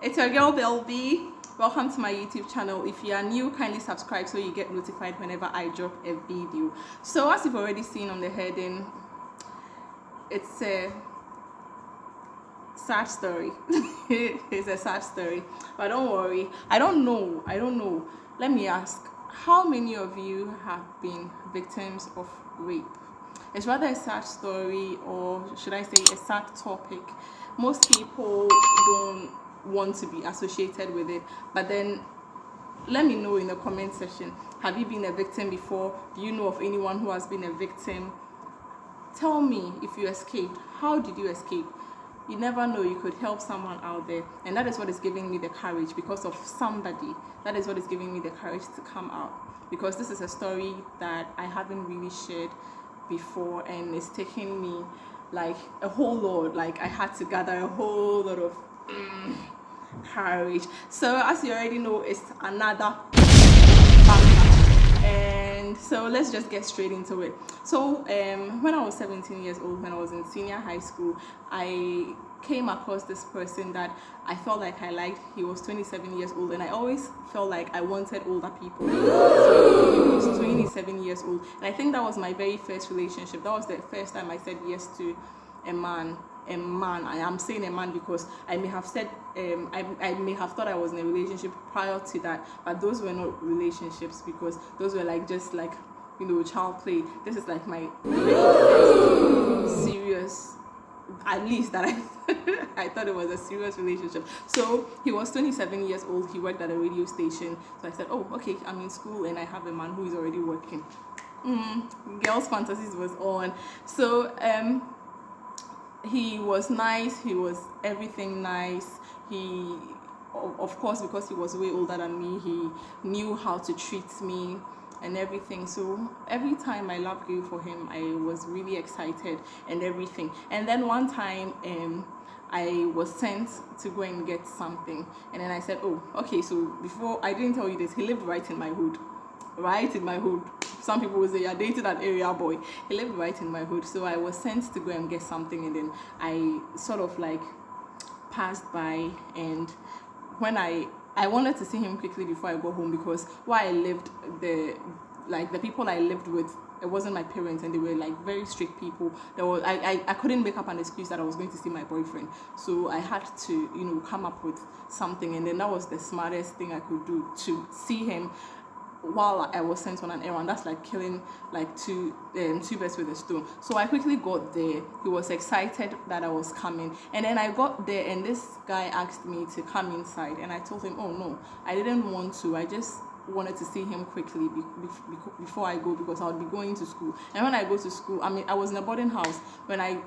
It's your girl Belle B. Welcome to my YouTube channel. If you are new, kindly subscribe so you get notified whenever I drop a video. So as you've already seen on the heading, it's a sad story. It's a sad story, but don't worry. I don't know. Let me ask, how many of you have been victims of rape? It's rather a sad story, or should I say a sad topic. Most people don't want to be associated with it, but then let me know in the comment section, have you been a victim before? Do you know of anyone who has been a victim? Tell me if you escaped. How did you escape? You never know, you could help someone out there, and that is what is giving me the courage. Because of somebody, that is what is giving me the courage to come out, because this is a story that I haven't really shared before, and it's taking me like a whole lot. Like I had to gather a whole lot of courage. So as you already know, it's another banger. And so let's just get straight into it. So when I was 17 years old, when I was in senior high school, I came across this person that I felt like I liked. He was 27 years old, and I always felt like I wanted older people. So he was 27 years old, and I think that was my very first relationship. That was the first time I said yes to a man. I am saying a man because I may have said I may have thought I was in a relationship prior to that, but those were not relationships, because those were like just like, you know, child play. This is like my serious, at least that I thought it was a serious relationship. So he was 27 years old. He worked at a radio station. So I said, oh, okay, I'm in school and I have a man who is already working. Girls' fantasies was on. So he was nice. He was everything nice. He, of course, because he was way older than me, he knew how to treat me and everything. So every time my love grew for him, I was really excited and everything. And then one time I was sent to go and get something, and then I said, oh, okay. So before, I didn't tell you this, he lived right in my hood. Some people would say, I dated an area boy. He lived right in my hood. So I was sent to go and get something, and then I sort of like passed by, and when I wanted to see him quickly before I go home, because where I lived, the people I lived with, it wasn't my parents, and they were like very strict people. I couldn't make up an excuse that I was going to see my boyfriend, so I had to, you know, come up with something, and then that was the smartest thing I could do, to see him while I was sent on an errand. That's like killing like two birds with a stone. So I quickly got there. He was excited that I was coming, and then I got there, and this guy asked me to come inside, and I told him, oh no, I didn't want to. I just wanted to see him quickly before I go, because I would be going to school. And when I go to school, I mean, I was in a boarding house. When I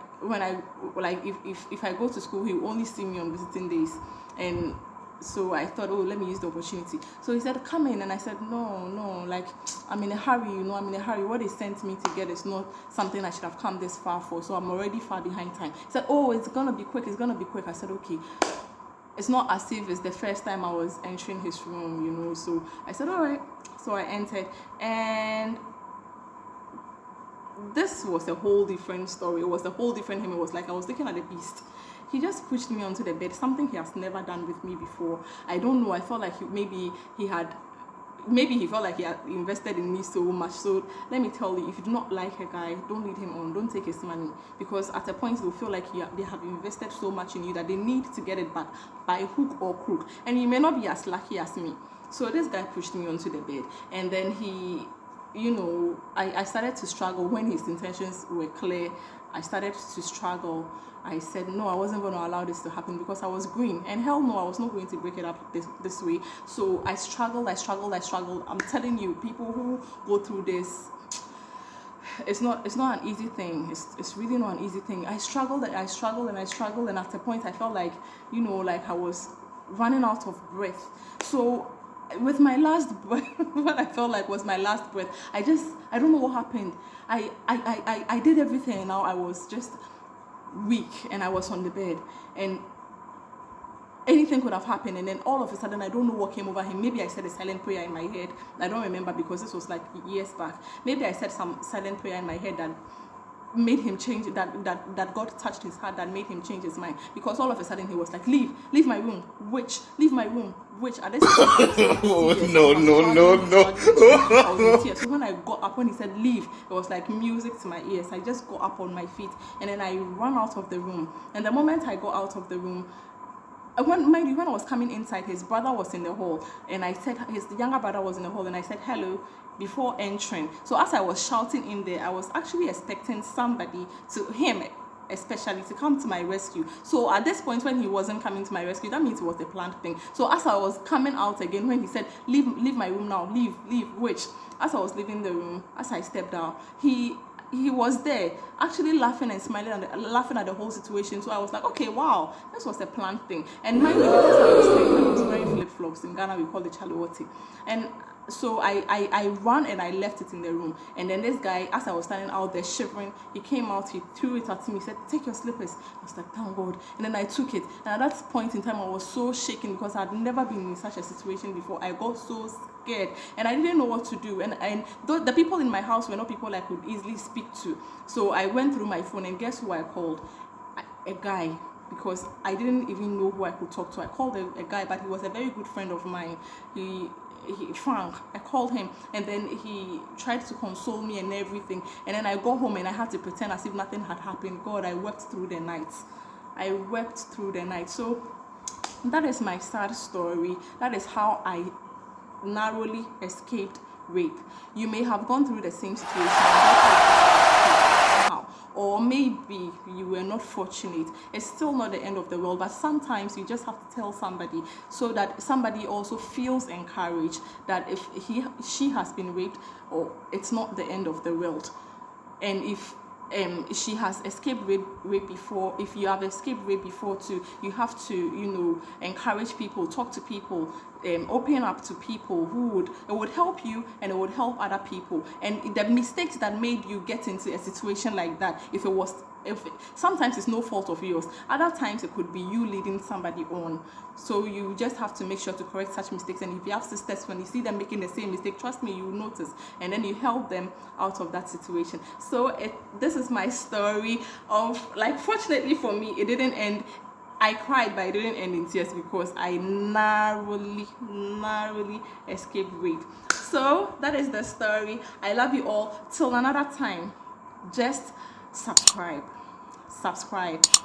like, if I go to school, he will only see me on visiting days. And so I thought, oh, let me use the opportunity. So he said, come in. And I said, no, like, I'm in a hurry, you know, I'm in a hurry. What they sent me to get is not something I should have come this far for. So I'm already far behind time. He said, oh, it's going to be quick. I said, okay. It's not as if it's the first time I was entering his room, you know. So I said, all right. So I entered, and this was a whole different story. It was a whole different him. It was like I was looking at a beast. He just pushed me onto the bed, something he has never done with me before. I don't know. I felt like maybe he felt like he had invested in me so much. So let me tell you, if you do not like a guy, don't lead him on. Don't take his money, because at a point they'll feel like they have invested so much in you that they need to get it back by hook or crook. And you may not be as lucky as me. So this guy pushed me onto the bed, and then he, you know, I started to struggle. When his intentions were clear, I started to struggle. I said, no, I wasn't going to allow this to happen, because I was green. And hell no, I was not going to break it up this way. So I struggled. I'm telling you, people who go through this, it's not an easy thing. It's really not an easy thing. I struggled, and at a point I felt like, you know, like I was running out of breath. So with my last breath, what I felt like was my last breath, I don't know what happened. I did everything, and now I was just weak, and I was on the bed, and anything could have happened. And then all of a sudden, I don't know what came over him. Maybe I said a silent prayer in my head. I don't remember, because this was like years back. Maybe I said some silent prayer in my head that made him change, that God touched his heart, that made him change his mind, because all of a sudden he was like, leave my room, witch, leave my room, witch. At this point, no. I was in tears. So when I got up, when he said leave, it was like music to my ears. I just got up on my feet, and then I ran out of the room. And the moment I got out of the room, when I was coming inside, his brother was in the hall, and I said, his younger brother was in the hall, and I said hello before entering. So as I was shouting in there, I was actually expecting somebody, to him especially, to come to my rescue. So at this point, when he wasn't coming to my rescue, that means it was a planned thing. So as I was coming out again, when he said, leave my room now, leave, which, as I was leaving the room, as I stepped out, he was there, actually laughing and smiling and laughing at the whole situation. So I was like, okay, wow, this was a planned thing. And mind you, because I was sick, I was wearing flip-flops. In Ghana, we call it chaliwoti. And so I ran and I left it in the room. And then this guy, as I was standing out there shivering, he came out, he threw it at me, he said, take your slippers. I was like, thank God. And then I took it. And at that point in time, I was so shaken because I'd never been in such a situation before. I got so scared and I didn't know what to do. And the people in my house were not people I could easily speak to. So I went through my phone, and guess who I called? A guy. Because I didn't even know who I could talk to. I called a guy, but he was a very good friend of mine. Frank, I called him, and then he tried to console me and everything. And then I got home and I had to pretend as if nothing had happened. God, I wept through the night. So that is my sad story. That is how I narrowly escaped rape. You may have gone through the same situation, or maybe you were not fortunate. It's still not the end of the world, but sometimes you just have to tell somebody, so that somebody also feels encouraged that if she has been raped, or it's not the end of the world. And if she has escaped rape before, if you have escaped rape before too, you have to, encourage people, talk to people, open up to people it would help you and it would help other people. And the mistakes that made you get into a situation like that, sometimes it's no fault of yours, other times it could be you leading somebody on. So you just have to make sure to correct such mistakes. And if you have sisters, when you see them making the same mistake, trust me, you will notice, and then you help them out of that situation. So this is my story of, fortunately for me, it didn't end. I cried, but it didn't end in tears because I narrowly escaped rape. So that is the story. I love you all. Till another time, just subscribe,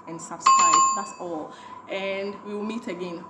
and subscribe. That's all. And we will meet again.